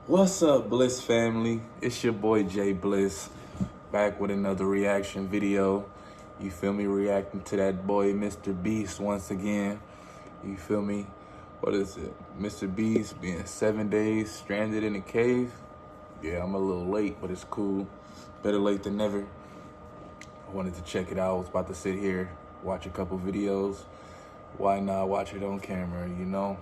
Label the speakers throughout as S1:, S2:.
S1: What's up, Bliss family? It's your boy Jbliss, back with another reaction video. You feel me? Reacting to that boy MrBeast once again. You feel me? What is it? MrBeast being 7 days stranded in a cave. Yeah, I'm a little late, but it's cool. Better late than never. I wanted to check it out. I was about to sit here, watch a couple videos. Why not watch it on camera, you know?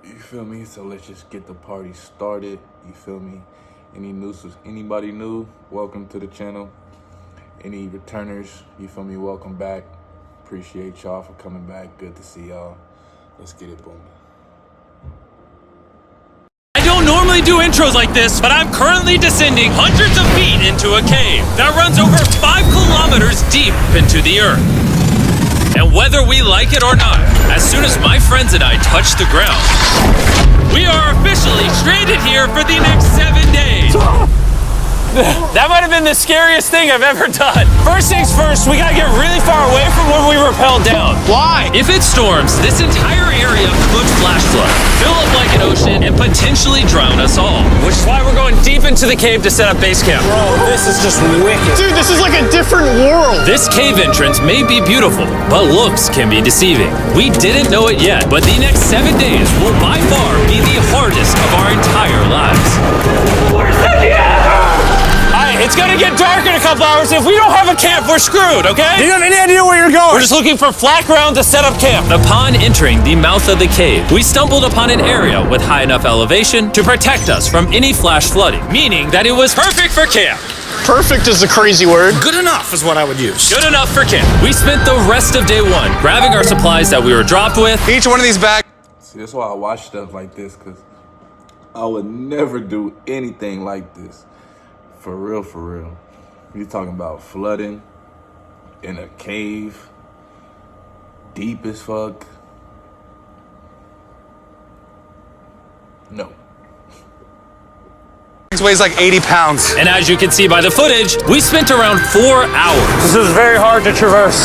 S1: You feel me? So let's just get the party started. You feel me? Anybody new? Welcome to the channel. Any returners? You feel me? Welcome back. Appreciate y'all for coming back. Good to see y'all. Let's get it booming.
S2: I don't normally do intros like this, but I'm currently descending hundreds of feet into a cave that runs over 5 kilometers deep into the earth. And whether we like it or not, as soon as my friends and I touch the ground, we are officially stranded here for the next 7 days. That might have been the scariest thing I've ever done. First things first, we gotta get really far away from where we rappelled down. Why? If it storms, this entire area could flash flood, fill up like an ocean, and potentially drown us all. Which is why we're going deep into the cave to set up base camp.
S3: Bro, this is just wicked. Dude, this is like a different world.
S2: This cave entrance may be beautiful, but looks can be deceiving. We didn't know it yet, but the next 7 days will by far be the hardest of our entire lives. Where's the It's gonna get dark in a couple hours. If we don't have a camp, we're screwed, okay?
S3: Do you have any idea where you're going?
S2: We're just looking for flat ground to set up camp. Upon entering the mouth of the cave, we stumbled upon an area with high enough elevation to protect us from any flash flooding, meaning that it was perfect for camp.
S3: Perfect is a crazy word. Good enough is what I would use.
S2: Good enough for camp. We spent the rest of day one grabbing our supplies that we were dropped with.
S3: Each one of these bags.
S1: See, that's why I watch stuff like this, because I would never do anything like this. For real, for real. You're talking about flooding in a cave, deep as fuck. No.
S3: It weighs like 80 pounds.
S2: And as you can see by the footage, we spent around 4 hours.
S3: This is very hard to traverse.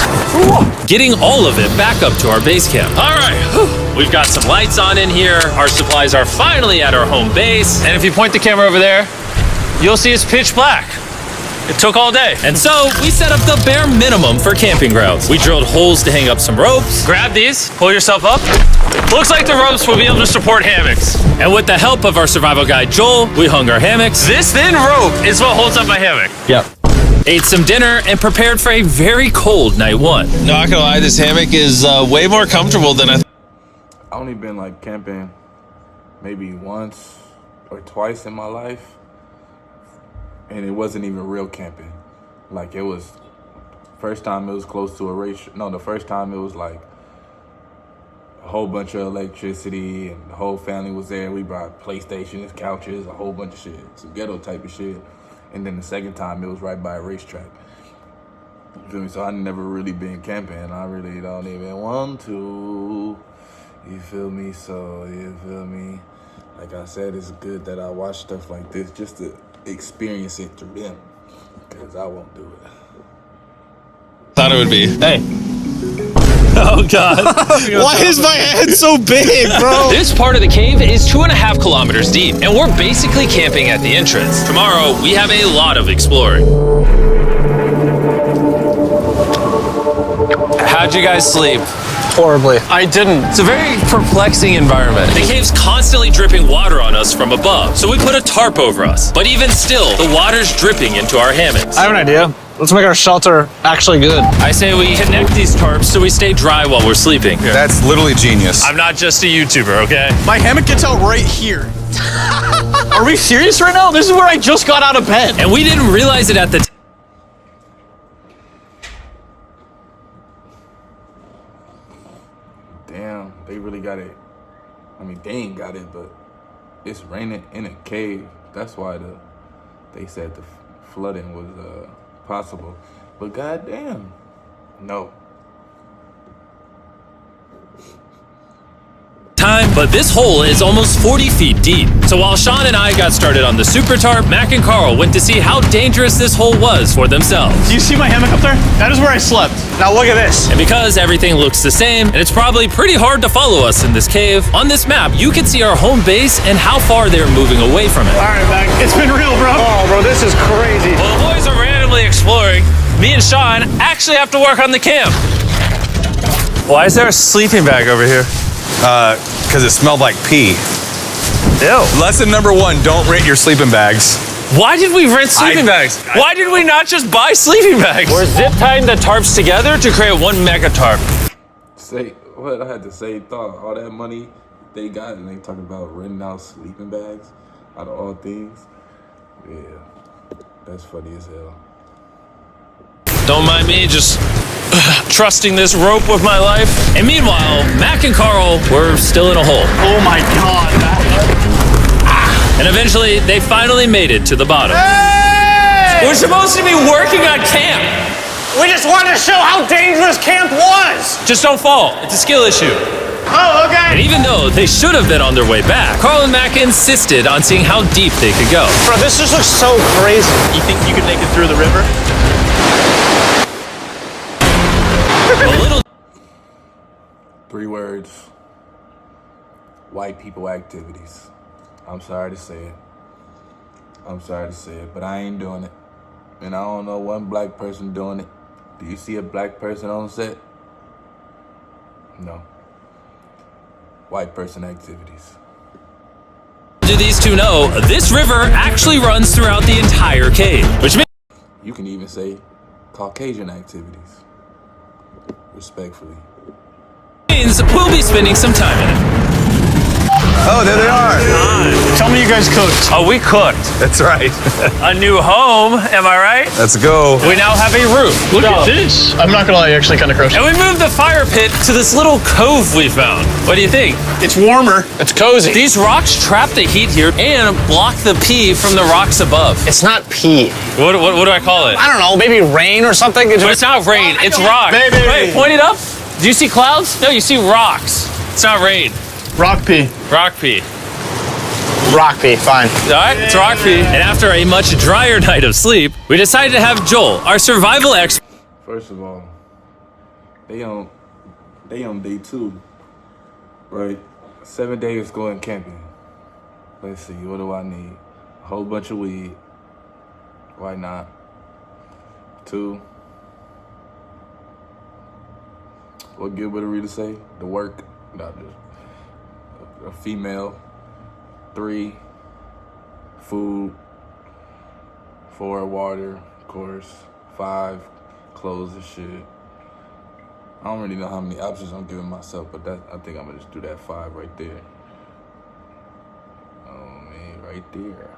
S2: Getting all of it back up to our base camp. All right, we've got some lights on in here. Our supplies are finally at our home base. And if you point the camera over there, you'll see it's pitch black. It took all day. And so we set up the bare minimum for camping grounds. We drilled holes to hang up some ropes. Grab these, pull yourself up. Looks like the ropes will be able to support hammocks. And with the help of our survival guide, Joel, we hung our hammocks. This thin rope is what holds up my hammock. Yep. Ate some dinner and prepared for a very cold night one.
S4: Not gonna lie, this hammock is way more comfortable than I
S1: only been like camping maybe once or twice in my life. And it wasn't even real camping. Like, it was, first time it was close to a race. No, the first time it was like a whole bunch of electricity and the whole family was there. We brought PlayStations, couches, a whole bunch of shit, some ghetto type of shit. And then the second time it was right by a racetrack. You feel me? So I never really been camping. I really don't even want to. You feel me? So, you feel me? Like I said, it's good that I watch stuff like this just to experience it through them, because I won't do it.
S4: thought it would be.
S2: Hey. Oh, God.
S3: Why is my head so big, bro?
S2: This part of the cave is 2.5 kilometers deep, and we're basically camping at the entrance. Tomorrow, we have a lot of exploring. How'd you guys sleep?
S3: Horribly. I didn't.
S2: It's a very perplexing environment. The cave's constantly dripping water on us from above, so we put a tarp over us. But even still, the water's dripping into our hammocks.
S3: I have an idea. Let's make our shelter actually good.
S2: I say we connect these tarps so we stay dry while we're sleeping.
S4: That's literally genius.
S2: I'm not just a YouTuber, okay?
S3: My hammock gets out right here. Are we serious right now? This is where I just got out of bed.
S2: And we didn't realize it at the time.
S1: Damn, they really got it. I mean, they ain't got it, but it's raining in a cave. That's why they said the flooding was possible. But goddamn, no.
S2: time, but this hole is almost 40 feet deep. So while Sean and I got started on the super tarp, Mac and Carl went to see how dangerous this hole was for themselves.
S3: Do you see my hammock up there? That is where I slept. Now look at this.
S2: And because everything looks the same, and it's probably pretty hard to follow us in this cave, on this map you can see our home base and how far they're moving away from it.
S3: All right, Mac, it's been real, bro. Oh, bro, this is crazy.
S2: Well, the boys are randomly exploring. Me and Sean actually have to work on the camp. Why is there a sleeping bag over here?
S5: Because it smelled like pee.
S2: Ew.
S5: Lesson number 1, don't rent your sleeping bags.
S2: Why did we rent sleeping bags? Why did we not just buy sleeping bags? We're zip tying the tarps together to create one mega tarp.
S1: Say what I had to say. Thought all that money they got, and they talking about renting out sleeping bags out of all things. Yeah, that's funny as hell.
S2: Don't mind me, just trusting this rope with my life. And meanwhile, Mac and Carl were still in a hole.
S3: Oh my God, Mac.
S2: And eventually, they finally made it to the bottom.
S3: Hey!
S2: We're supposed to be working on camp.
S3: We just wanted to show how dangerous camp was.
S2: Just don't fall. It's a skill issue.
S3: Oh, okay.
S2: And even though they should have been on their way back, Carl and Mac insisted on seeing how deep they could go.
S3: Bro, this just looks so crazy. You think you could make it through the river?
S2: A little.
S1: 3 words. White people activities. I'm sorry to say it. I'm sorry to say it, but I ain't doing it. And I don't know one black person doing it. Do you see a black person on set? No. White person activities.
S2: Do these two know this river actually runs throughout the entire cave, which means
S1: You can even say Caucasian activities. Respectfully.
S2: we'll be spending some time in it.
S5: Oh, there they are.
S3: Tell me you guys cooked.
S2: Oh, we cooked.
S5: That's right.
S2: A new home, am I right?
S5: Let's go.
S2: We now have a roof.
S3: Look at this. I'm not gonna lie, actually kind of gross.
S2: And we moved the fire pit to this little cove we found. What do you think?
S3: It's warmer. It's cozy.
S2: These rocks trap the heat here and block the pee from the rocks above.
S3: It's not pee.
S2: What do I call it?
S3: I don't know, maybe rain or something.
S2: But it's not rain, it's rock.
S3: Baby.
S2: Wait, point it up. Do you see clouds? No, you see rocks. It's not rain.
S3: Rock pee.
S2: Rock pee.
S3: Rock pee, fine.
S2: All right, it's rock pee. And after a much drier night of sleep, we decided to have Joel, our survival expert.
S1: First of all, they on day 2, right? 7 days going camping. Let's see, what do I need? A whole bunch of weed. Why not? 2. What good would Rita say? The work. Not just a female. 3, food. 4, water, of course. 5, clothes and shit. I don't really know how many options I'm giving myself, but I think I'm gonna just do that 5 right there. Oh man, right there.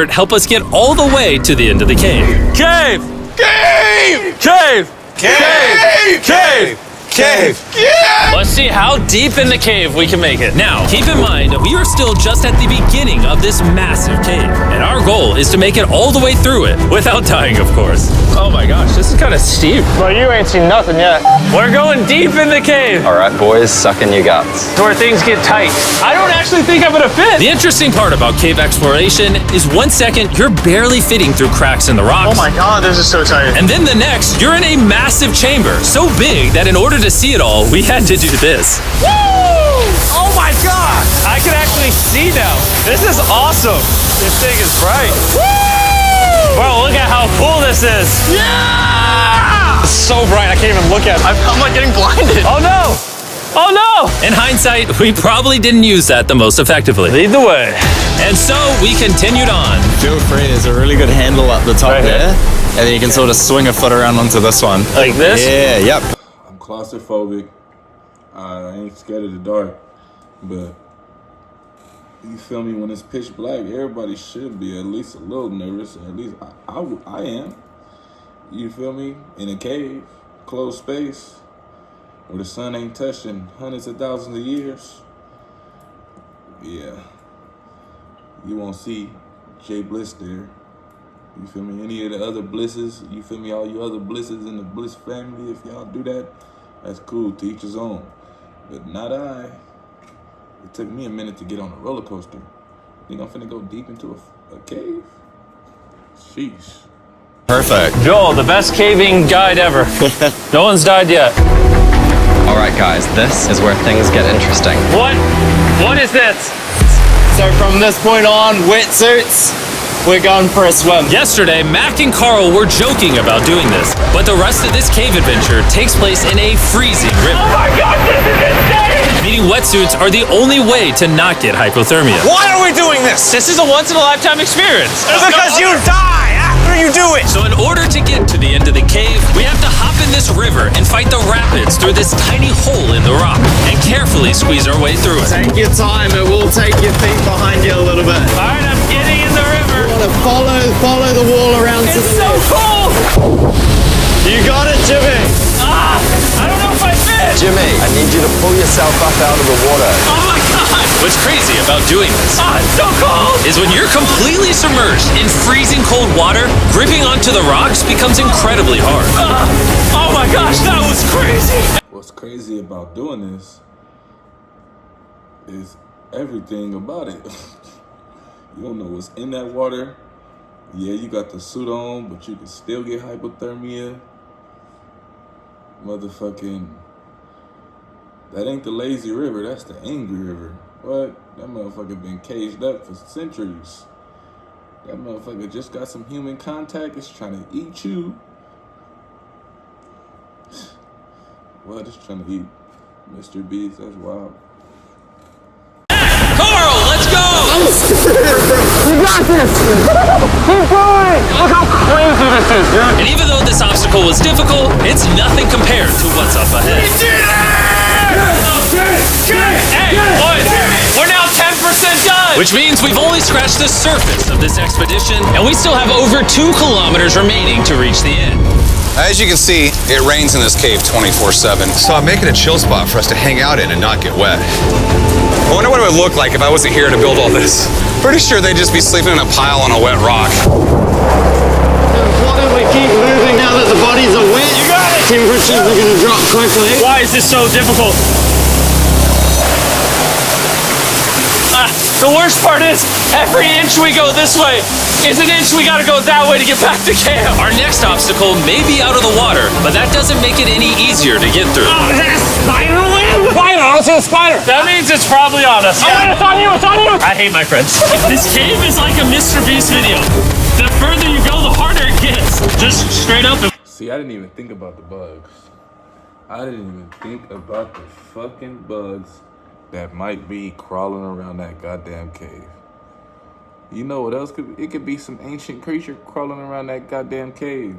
S2: Help us get all the way to the end of the cave. Cave!
S5: Cave!
S2: Cave!
S5: Cave! Cave! Cave! Yeah!
S2: Let's see how deep in the cave we can make it. Now, keep in mind, we are still just at the beginning of this massive cave, and our goal is to make it all the way through it, without dying, of course. Oh my gosh, this is kind of steep.
S3: Bro, you ain't seen nothing yet.
S2: We're going deep in the cave.
S6: All right, boys, suck in your guts.
S2: Where things get tight. I don't actually think I'm gonna fit. The interesting part about cave exploration is 1 second, you're barely fitting through cracks in the rocks.
S3: Oh my God, this is so tight.
S2: And then the next, you're in a massive chamber, so big that in order to see it all, we had to do this.
S3: Woo! Oh my God!
S2: I can actually see now. This is awesome. This thing is bright.
S3: Woo!
S2: Bro, look at how cool this is.
S3: Yeah! It's so bright, I can't even look at it. I'm like getting blinded.
S2: Oh no! Oh no! In hindsight, we probably didn't use that the most effectively. Lead the way. And so we continued on.
S6: Feel free, there's a really good handle up the top
S2: Right here.
S6: there. And then you can sort of swing a foot around onto this one.
S2: Like this?
S6: Yeah, yep.
S1: I'm claustrophobic. I ain't scared of the dark, but you feel me? When it's pitch black, everybody should be at least a little nervous. At least I am. You feel me? In a cave, closed space, where the sun ain't touching hundreds of thousands of years. Yeah, you won't see Jbliss there. You feel me? Any of the other blisses, you feel me? All you other blisses in the Bliss family, if y'all do that, that's cool. To each his own. But not I. It took me a minute to get on a roller coaster. Think I'm finna go deep into a cave? Sheesh.
S6: Perfect.
S2: Joel, the best caving guide ever. No one's died yet.
S6: All right, guys, this is where things get interesting.
S2: What? What is this?
S6: So from this point on, wetsuits, we're going for a swim.
S2: Yesterday, Mac and Carl were joking about doing this, but the rest of this cave adventure takes place in a freezing river. Oh my God, this is insane! Needing wetsuits are the only way to not get hypothermia.
S3: Why are we doing this?
S2: This is a once-in-a-lifetime experience.
S3: Because you die after you do it.
S2: So in order to get to the end of the cave, we have to hop in this river and fight the rapids through this tiny hole in the rock and carefully squeeze our way through it.
S6: Take your time. It will take your feet behind you a little bit.
S2: All right, I'm getting in the river.
S6: You want to follow the wall around to the
S2: It's so
S6: left.
S2: cold.
S6: You got it, Jimmy.
S2: Ah, I don't know if I fit.
S6: Jimmy, I need you to pull yourself up out of the water.
S2: Oh my God. What's crazy about doing this
S3: It's so cold.
S2: is when you're completely submerged in freezing cold water, gripping onto the rocks becomes incredibly hard.
S3: Oh my gosh, that was crazy.
S1: What's crazy about doing this is everything about it. You don't know what's in that water. Yeah, you got the suit on, but you can still get hypothermia. Motherfucking, that ain't the lazy river, that's the angry river. What? That motherfucker been caged up for centuries. That motherfucker just got some human contact, it's trying to eat you. What? It's trying to eat MrBeast, that's wild.
S2: Carl, let's go! And even though this obstacle was difficult, it's nothing compared to what's up ahead. Hey, boys, we're now 10% done! Which means we've only scratched the surface of this expedition, and we still have over 2 kilometers remaining to reach the end.
S5: As you can see, it rains in this cave 24/7. So I'm making a chill spot for us to hang out in and not get wet. I wonder what it would look like if I wasn't here to build all this. Pretty sure they'd just be sleeping in a pile on a wet rock.
S6: Why don't we keep moving now that the bodies are wet? You got it! Temperatures are going to drop quickly.
S2: Why is this so difficult? The worst part is, every inch we go this way is an inch we gotta go that way to get back to camp. Our next obstacle may be out of the water, but that doesn't make it any easier to get through.
S3: Is that a spider web? Spider, I don't see a spider.
S2: That means it's probably on us.
S3: Oh, it's on you, it's on you.
S2: I hate my friends. This cave is like a MrBeast video. The further you go, the harder it gets. Just straight up.
S1: See, I didn't even think about the bugs. I didn't even think about the fucking bugs that might be crawling around that goddamn cave. You know what else could be? It could be some ancient creature crawling around that goddamn cave.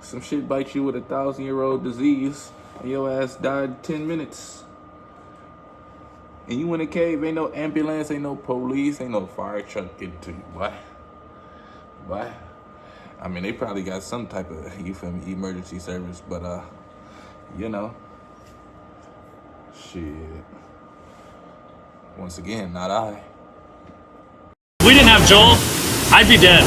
S1: Some shit bites you with a 1,000-year-old disease and your ass died in 10 minutes. And you in a cave, ain't no ambulance, ain't no police, ain't no fire truck getting to you. What? I mean, they probably got some type of, you feel me, emergency service, but you know, shit. Once again, not I.
S2: If we didn't have Joel, I'd be dead.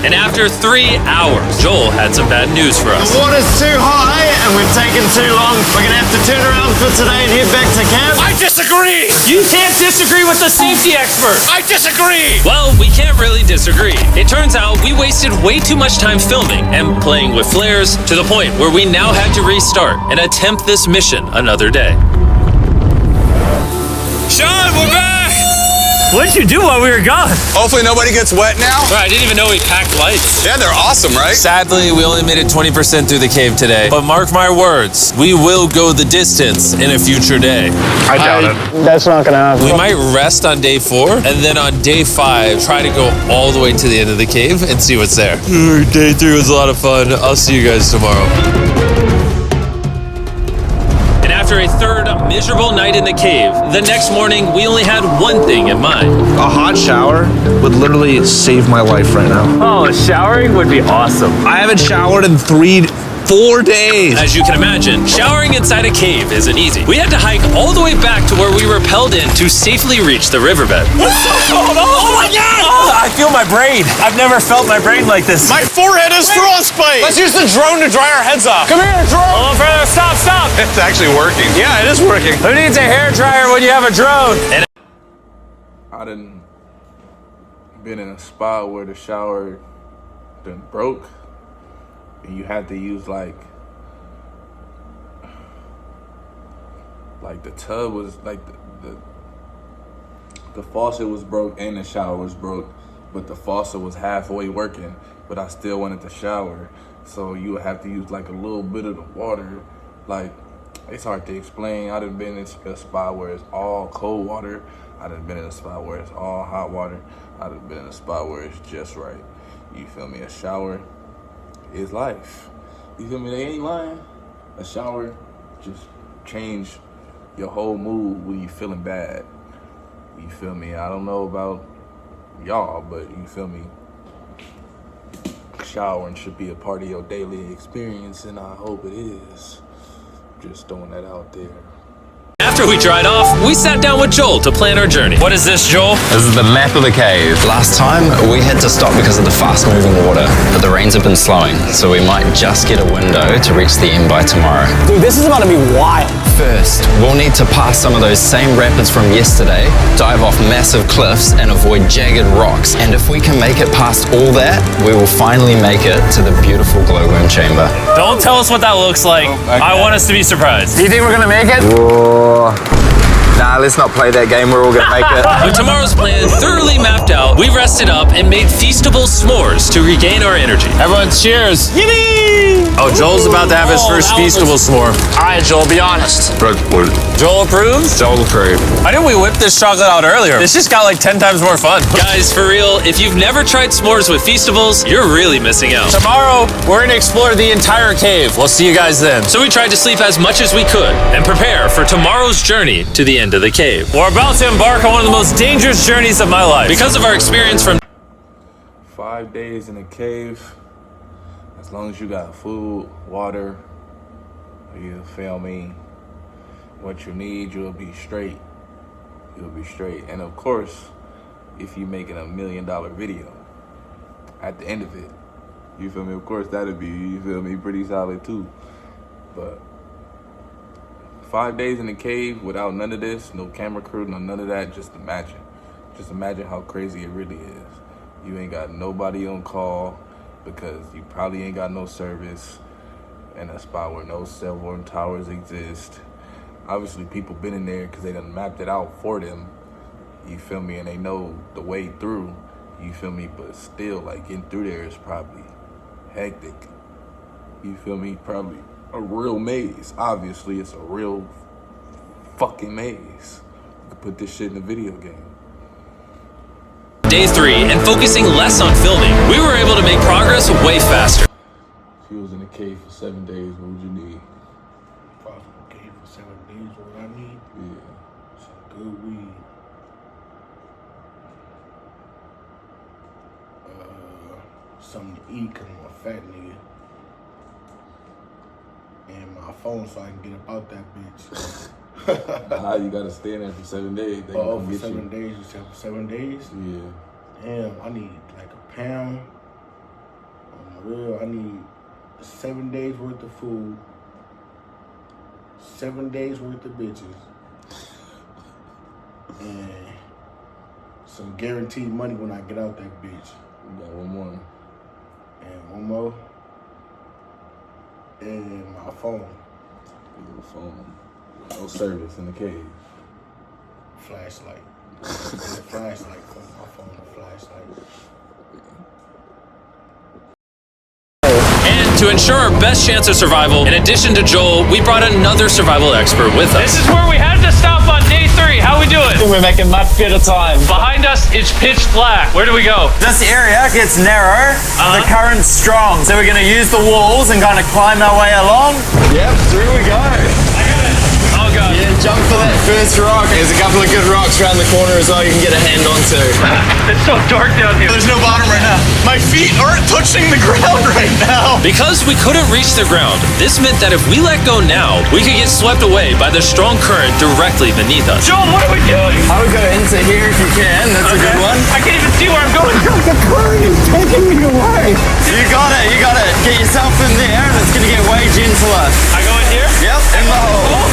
S2: And after 3 hours, Joel had some bad news for us.
S6: The water's too high and we've taken too long. We're going to have to turn around for today and head back to camp.
S3: I disagree.
S2: You can't disagree with the safety expert.
S3: I disagree.
S2: Well, we can't really disagree. It turns out we wasted way too much time filming and playing with flares to the point where we now had to restart and attempt this mission another day.
S3: Sean, we're back. What did you do while we were gone?
S5: Hopefully nobody gets wet now.
S2: I didn't even know we packed lights.
S5: Yeah, they're awesome, right?
S4: Sadly, we only made it 20% through the cave today. But mark my words, we will go the distance in a future day.
S6: I doubt it. That's not going to happen.
S4: We might rest on day 4, and then on day 5, try to go all the way to the end of the cave and see what's there. Day 3 was a lot of fun. I'll see you guys tomorrow.
S2: And after a third miserable night in the cave, the next morning we only had one thing in mind.
S7: A hot shower would literally save my life right now.
S2: Oh, showering would be awesome.
S7: I haven't showered in 4 days.
S2: As you can imagine, showering inside a cave isn't easy. We had to hike all the way back to where we rappelled in to safely reach the riverbed.
S3: It's so cold. Oh my God. I feel my brain. I've never felt my brain like this.
S6: My forehead is frostbite. Let's use the drone to dry our heads off. Come here, drone.
S3: Hold on, brother. Stop, stop.
S5: It's actually working.
S6: Yeah, it is working.
S3: Who needs a hair dryer when you have a drone? And
S1: I done been in a spot where the shower done broke, and you had to use like the tub was like the faucet was broke and the shower was broke, but the faucet was halfway working, but I still wanted to shower, so you would have to use like a little bit of the water. Like, it's hard to explain. I done been in a spot where it's all cold water. I done been in a spot where it's all hot water. I done been in a spot where it's just right. You feel me? A shower is life. You feel me? They ain't lying. A shower just change your whole mood when you feeling bad. You feel me? I don't know about y'all, but you feel me? Showering should be a part of your daily experience, and I hope it is. Just throwing that out there.
S2: After we dried off, we sat down with Joel to plan our journey. What is this, Joel?
S8: This is the map of the cave. Last time, we had to stop because of the fast-moving water, but the rains have been slowing, so we might just get a window to reach the end by tomorrow.
S3: dude, this is about to be wild.
S8: First, we'll need to pass some of those same rapids from yesterday, dive off massive cliffs, and avoid jagged rocks. And if we can make it past all that, we will finally make it to the beautiful glowworm chamber.
S2: Don't tell us what that looks like. I want us to be surprised.
S3: Do you think we're gonna make it?
S8: Nah, let's not play that game. We're all gonna make it.
S2: With tomorrow's plan thoroughly mapped out, we rested up and made feastable s'mores to regain our energy.
S3: Everyone cheers. Yippee!
S4: Oh, Joel's about to have his first feastable s'more.
S3: All right, Joel, be honest.
S2: Joel approves?
S8: Joel approved.
S4: Why didn't we whip this chocolate out earlier? This just got like 10 times more fun.
S2: Guys, for real, if you've never tried s'mores with feastables, you're really missing out.
S4: Tomorrow, we're gonna explore the entire cave. We'll see you guys then.
S2: So we tried to sleep as much as we could and prepare for tomorrow's journey to the end of the cave.
S4: We're about to embark on one of the most dangerous journeys of my life.
S2: Because of our experience from
S1: 5 days in a cave, as long as you got food, water, you feel me, what you need, you'll be straight. You'll be straight. And of course, if you're making $1 million video, at the end of it, you feel me, of course that'd be, you feel me, pretty solid too. But 5 days in the cave without none of this, no camera crew, no none of that, just imagine. Just imagine how crazy it really is. You ain't got nobody on call because you probably ain't got no service in a spot where no cell phone towers exist. Obviously people been in there because they done mapped it out for them. You feel me? And they know the way through. You feel me? But still, like, getting through there is probably hectic. You feel me? Probably a real maze. Obviously, it's a real fucking maze. You could put this shit in a video game.
S2: day 3 and focusing less on filming, we were able to make progress way faster.
S1: If you was in a cave for 7 days, what would you need?
S9: If I was in a cave for 7 days, what would I need?
S1: Yeah.
S9: Some good weed. Something to eat, cause I'm a fat nigga. And my phone so I can get up out that bitch.
S1: How you gotta stay in there for 7 days? They
S9: Oh,
S1: gonna
S9: for
S1: get
S9: 7 days? You said for 7 days?
S1: Yeah.
S9: Damn, I need like a pound. On the real, I need 7 days worth of food, 7 days worth of bitches, and some guaranteed money when I get out that bitch.
S1: You got one more.
S9: And one more. And my phone.
S1: Your phone. No service in the cave.
S9: Flashlight. A flashlight. My phone, a flashlight.
S2: And to ensure our best chance of survival, in addition to Joel, we brought another survival expert with us.
S3: This is where we had to stop on day 3. How we doing? We're making much better time.
S2: Behind us, it's pitch black. Where do we go?
S6: This area gets narrow, the current's strong, so we're gonna use the walls and kind of climb our way along. Yep, through we go.
S2: Oh god.
S6: Yeah, jump for that first rock. There's a couple of good rocks around the corner as well you can get a hand onto.
S3: It's so dark down here.
S6: There's no bottom right now. My feet aren't touching the ground right now.
S2: Because we couldn't reach the ground, this meant that if we let go now, we could get swept away by the strong current directly beneath us.
S3: Joel, what are we doing?
S6: I would go into here if you can. That's a good one.
S3: I can't even see where I'm going.
S6: gentler.
S3: I go in here?
S6: Yep, in the hole.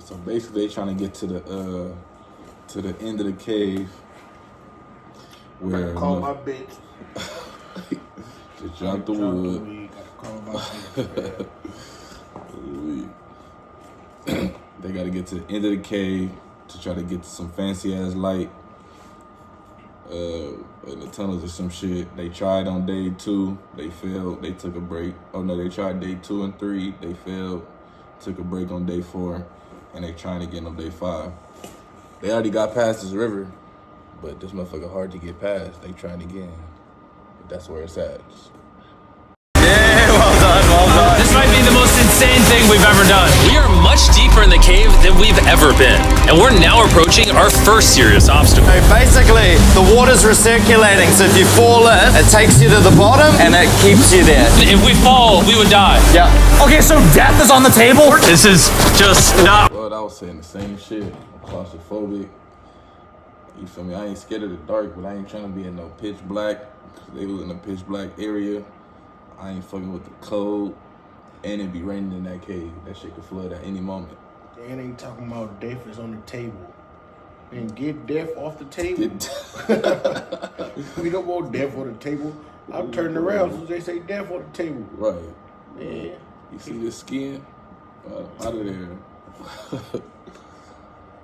S1: So basically, they trying to get to the end of the cave where
S9: Call my bitch.
S1: just drop the wood.
S9: Gotta call my bitch.
S1: They got to get to the end of the cave to try to get to some fancy ass light in the tunnels or some shit. They tried on day 2, they failed. They took a break. Oh no, they tried day 2 and 3, they failed. Took a break on day 4, and they trying again on day 5. They already got past this river, but this motherfucker hard to get past. They trying again, but that's where it's at.
S2: This might be the most insane thing we've ever done. We are much deeper in the cave than we've ever been, and we're now approaching our first serious obstacle.
S6: So basically, the water's recirculating, so if you fall in, it takes you to the bottom and it keeps you there.
S2: If we fall, we would die.
S6: Yeah.
S3: Okay, so death is on the table? This is just not...
S1: Well, I was saying the same shit. I'm claustrophobic. You feel me? I ain't scared of the dark, but I ain't trying to be in no pitch black. They was in a pitch black area. I ain't fucking with the cold. And it be raining in that cave. That shit could flood at any moment.
S9: And ain't talking about death is on the table. And get death off the table. We don't want death on the table. I'm turning around as they say death on the table.
S1: Right.
S9: Yeah.
S1: You see this skin? Out of there.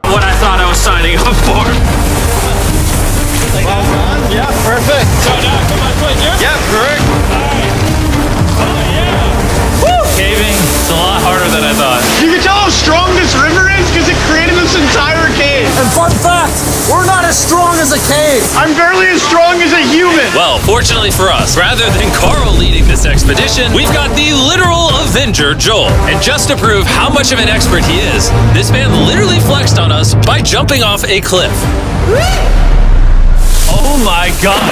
S2: What I thought I was signing up for.
S6: Well done. Yeah, perfect.
S2: So now, come on, quick,
S6: Yeah, correct.
S2: Caving, it's a lot harder than I thought.
S3: You can tell how strong this river is because it created this entire cave. And fun fact, we're not as strong as a cave. I'm barely as strong as a human.
S2: Well, fortunately for us, rather than Carl leading this expedition, we've got the literal Avenger, Joel. And just to prove how much of an expert he is, this man literally flexed on us by jumping off a cliff. Oh my God.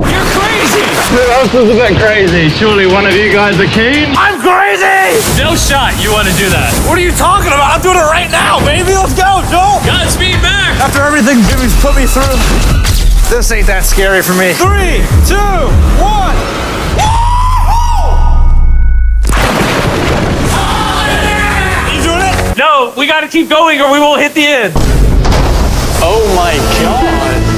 S2: You're crazy.
S6: This is a bit crazy. Surely one of you guys are keen?
S3: I'm crazy!
S2: No shot you want to do that.
S3: What are you talking about? I'm doing it right now, baby. Let's go, Joel.
S2: Godspeed, Mac.
S3: After everything Jimmy's put me through, this ain't that scary for me. 3, 2, 1. You doing it?
S2: No, we got to keep going or we won't hit the end.
S6: Oh my God.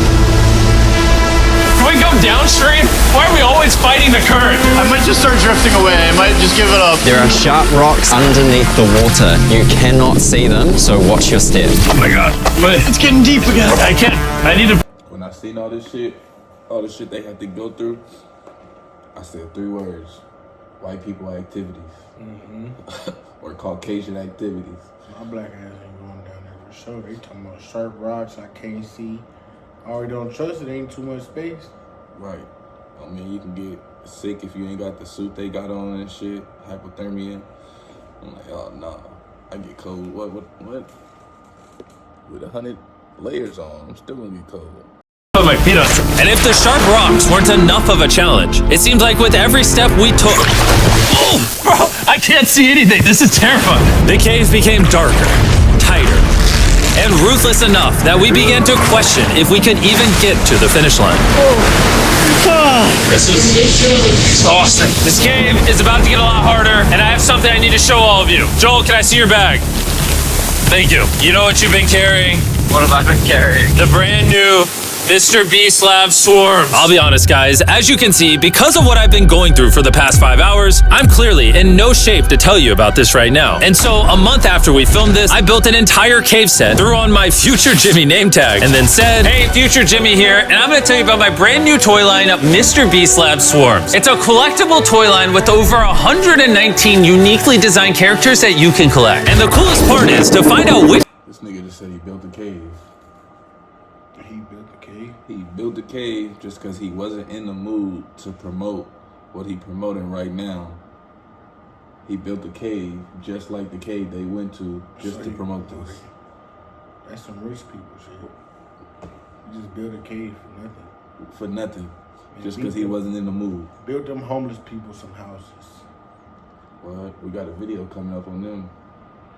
S2: Can we go downstream? Why are we always fighting the current?
S3: I might just start drifting away. I might just give it up.
S8: There are sharp rocks underneath the water. You cannot see them, so watch your step.
S2: Oh my God.
S3: It's getting deep again.
S2: I can't. I need to.
S1: When I seen all this shit they had to go through, I said 3 words. White people activities. Or Caucasian activities.
S9: My black ass ain't going down there for sure. They talking about sharp rocks I can't see. I already don't trust it. Ain't too much space.
S1: Right. I mean, you can get sick if you ain't got the suit they got on and shit. Hypothermia. I'm like, oh no. I get cold. What? With 100 layers on, I'm still gonna get cold.
S2: Put my feet on. And if the sharp rocks weren't enough of a challenge, it seems like with every step we took. Oh, bro, I can't see anything. This is terrifying. The caves became darker, tighter, and ruthless enough that we began to question if we could even get to the finish line. This is exhausting. This cave is about to get a lot harder, and I have something I need to show all of you. Joel, can I see your bag? Thank you. You know what you've been carrying?
S6: What have I been carrying?
S2: The brand new MrBeast Lab Swarms. I'll be honest, guys. As you can see, because of what I've been going through for the past 5 hours, I'm clearly in no shape to tell you about this right now. And so, a month after we filmed this, I built an entire cave set, threw on my Future Jimmy name tag, and then said, "Hey, Future Jimmy here, and I'm gonna tell you about my brand new toy line of MrBeast Lab Swarms. It's a collectible toy line with over 119 uniquely designed characters that you can collect. And the coolest part is to find out which..."
S1: This nigga just said he built a cave. He built a cave just because he wasn't in the mood to promote what he promoting right now. He built a cave just like the cave they went to just to promote this.
S9: That's some rich people shit. You just built a cave
S1: For nothing. Just because he wasn't in the mood.
S9: Built them homeless people some houses.
S1: Well, we got a video coming up on them.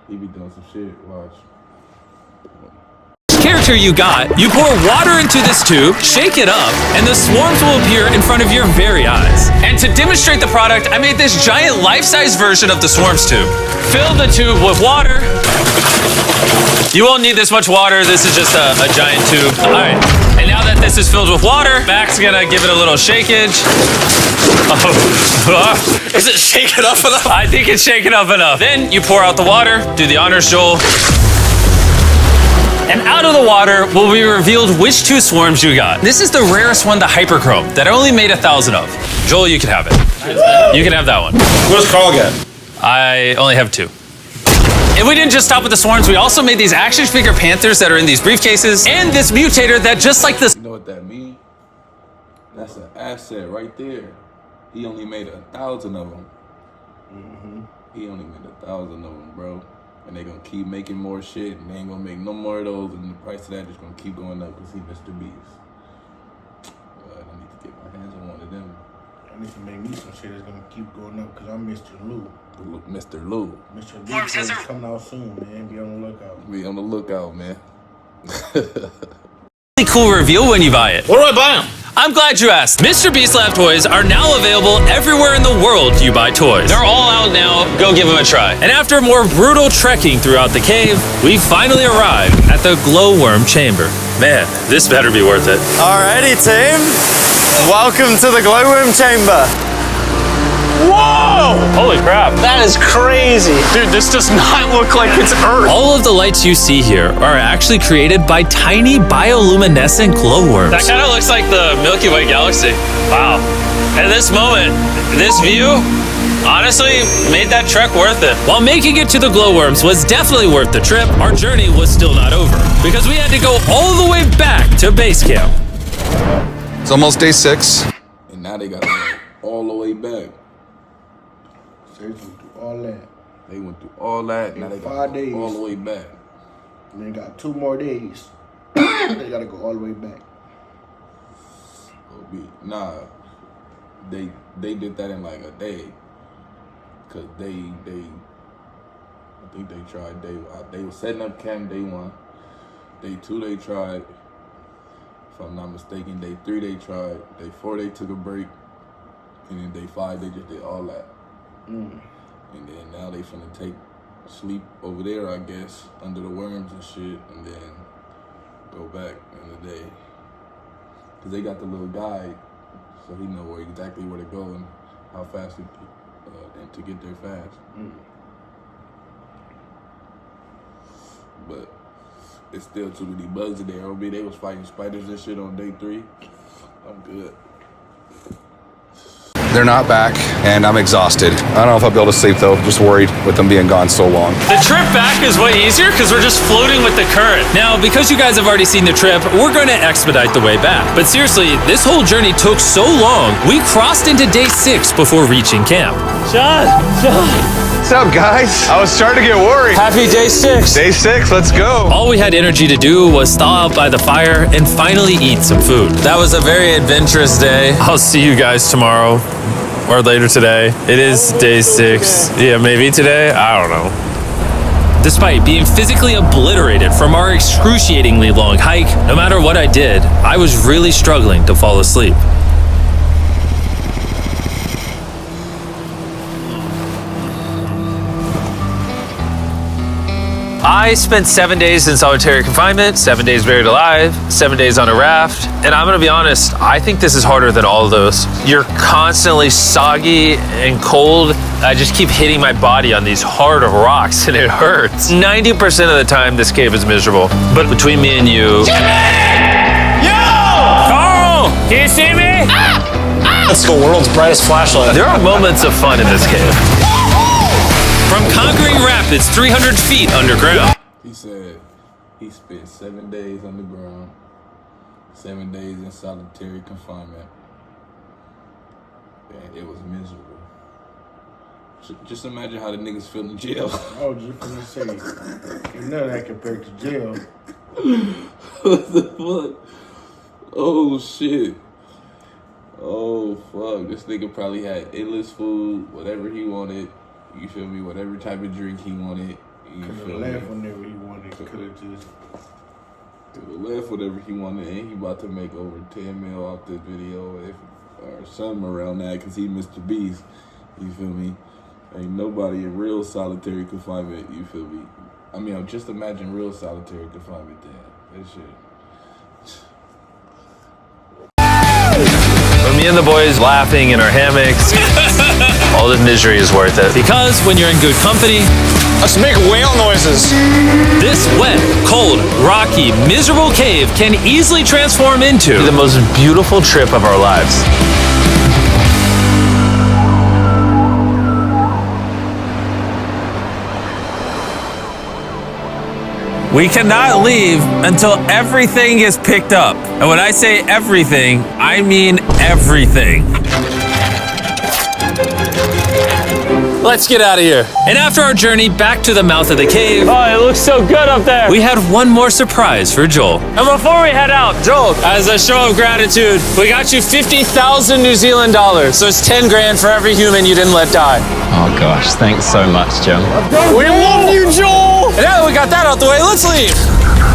S1: He be doing some shit. Watch.
S2: temperature you got, you pour water into this tube, shake it up, and the swarms will appear in front of your very eyes. And to demonstrate the product, I made this giant life-size version of the swarms tube. Fill the tube with water. You won't need this much water. This is just a giant tube. All right. And now that this is filled with water, Mac's gonna give it a little shakeage.
S4: Is it shaken up enough?
S2: I think it's shaken up enough. Then you pour out the water. Do the honors, Joel. And out of the water will be revealed which 2 swarms you got. This is the rarest one, the hyperchrome, that I only made 1,000 of. Joel, you can have it. You can have that one.
S7: What's Carl got?
S2: I only have 2. And we didn't just stop with the swarms, we also made these action figure panthers that are in these briefcases, and this mutator that just like this.
S1: You know what that means? That's an asset right there. He only made 1,000 of them. He only made 1,000 of them, bro. And they gonna keep making more shit, and they ain't gonna make no more of those, and the price of that just gonna keep going up because he MrBeast. But I need to get my hands on one of them.
S9: I need to make me some shit that's gonna keep going up because I'm Mr. Lou.
S1: Mr. Lou.
S9: MrBeast is coming out soon, man. Be on the lookout.
S1: Be on the lookout, man.
S2: Really cool reveal when you buy it.
S7: Where do I buy them?
S2: I'm glad you asked. MrBeast Lab toys are now available everywhere in the world you buy toys. They're all out now. Go give them a try. And after more brutal trekking throughout the cave, we finally arrived at the glowworm chamber. Man, this better be worth it.
S6: Alrighty, team. Welcome to the glowworm chamber.
S2: Whoa! Holy crap.
S3: That is crazy.
S2: Dude, this does not look like it's Earth. All of the lights you see here are actually created by tiny bioluminescent glowworms. That kind of looks like the Milky Way galaxy. Wow. At this moment, this view honestly made that trek worth it. While making it to the glowworms was definitely worth the trip, our journey was still not over because we had to go all the way back to base camp.
S5: It's almost day 6.
S1: And now they got to go all the way back.
S9: They went through all that.
S1: They went through all that, now they got to go all the way back.
S9: And they got 2 more days. They got to go all the way back.
S1: Nah, they did that in like a day. Cause I think they tried they were setting up camp day 1. Day 2 they tried. If I'm not mistaken, day 3 they tried. Day 4 they took a break. And then day 5 they just did all that. And then now they finna take sleep over there, I guess, under the worms and shit, and then go back in the day. Cause they got the little guide, so he know exactly where to go and how fast and to get there fast. But it's still too many bugs in there. They was fighting spiders and shit on day 3. I'm good.
S5: They're not back, and I'm exhausted. I don't know if I'll be able to sleep, though. Just worried with them being gone so long.
S2: The trip back is way easier because we're just floating with the current. Now, because you guys have already seen the trip, we're going to expedite the way back. But seriously, this whole journey took so long, we crossed into day 6 before reaching camp. John!
S5: What's up, guys? I was starting to get worried.
S2: Happy day 6.
S5: Day 6, let's go.
S2: All we had energy to do was thaw out by the fire and finally eat some food. That was a very adventurous day. I'll see you guys tomorrow or later today. It is day 6. Yeah, maybe today? I don't know. Despite being physically obliterated from our excruciatingly long hike, no matter what I did, I was really struggling to fall asleep. I spent 7 days in solitary confinement, 7 days buried alive, 7 days on a raft, and I'm gonna be honest, I think this is harder than all of those. You're constantly soggy and cold. I just keep hitting my body on these hard rocks and it hurts. 90% of the time, this cave is miserable. But between me and you... Jimmy! Yo! Carl! Can you see me?
S3: That's the world's brightest flashlight.
S2: There are moments of fun in this cave. From conquering rapids 300 feet underground.
S1: He said he spent 7 days underground, 7 days in solitary confinement, and it was miserable. Just imagine how the niggas feel in jail.
S9: I was just gonna say, ain't none of that compared to jail.
S1: What the fuck? Oh shit. Oh fuck. This nigga probably had endless food, whatever he wanted. You feel me? Whatever type of drink he wanted. You
S9: Could
S1: feel
S9: have
S1: me?
S9: laughed whenever he wanted. Could have just
S1: To the left, whatever he wanted, and he about to make over 10 mil off this video, or something around that, because he MrBeast. You feel me? Ain't nobody in real solitary confinement. You feel me? I mean, just imagine real solitary confinement. Then that shit.
S4: For me and the boys laughing in our hammocks, all the misery is worth it.
S2: Because when you're in good company,
S5: Let's make whale noises.
S2: this wet, cold, rocky, miserable cave can easily transform into
S4: The most beautiful trip of our lives.
S2: We cannot leave until everything is picked up. And when I say everything, I mean everything. Let's get out of here. And after our journey back to the mouth of the cave,
S6: Oh, it looks so good up there.
S2: we had one more surprise for Joel.
S6: And before we head out, Joel, as a show of gratitude, we got you 50,000 New Zealand dollars. So it's 10 grand for every human you didn't let die.
S8: Oh gosh, thanks so much, Jim.
S6: We love you, Joel! And now that we got that out the way, let's leave.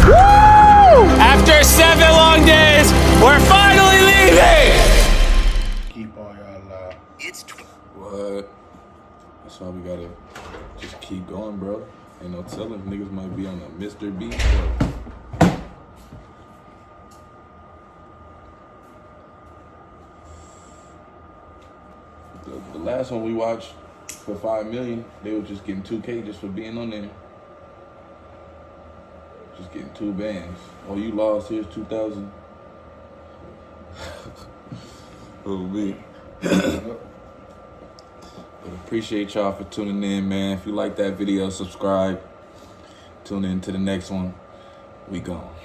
S6: Woo! After 7 long days, we're finally leaving!
S9: Keep all y'all alive.
S1: What? That's why we gotta just keep going, bro. Ain't no telling, niggas might be on a MrBeast show. The last one we watched for 5 million, they were just getting 2K just for being on there. Just getting 2 bands. Oh, you lost, here's 2,000. Oh, me. But appreciate y'all for tuning in, man. If you like that video, subscribe. Tune in to the next one. We gone.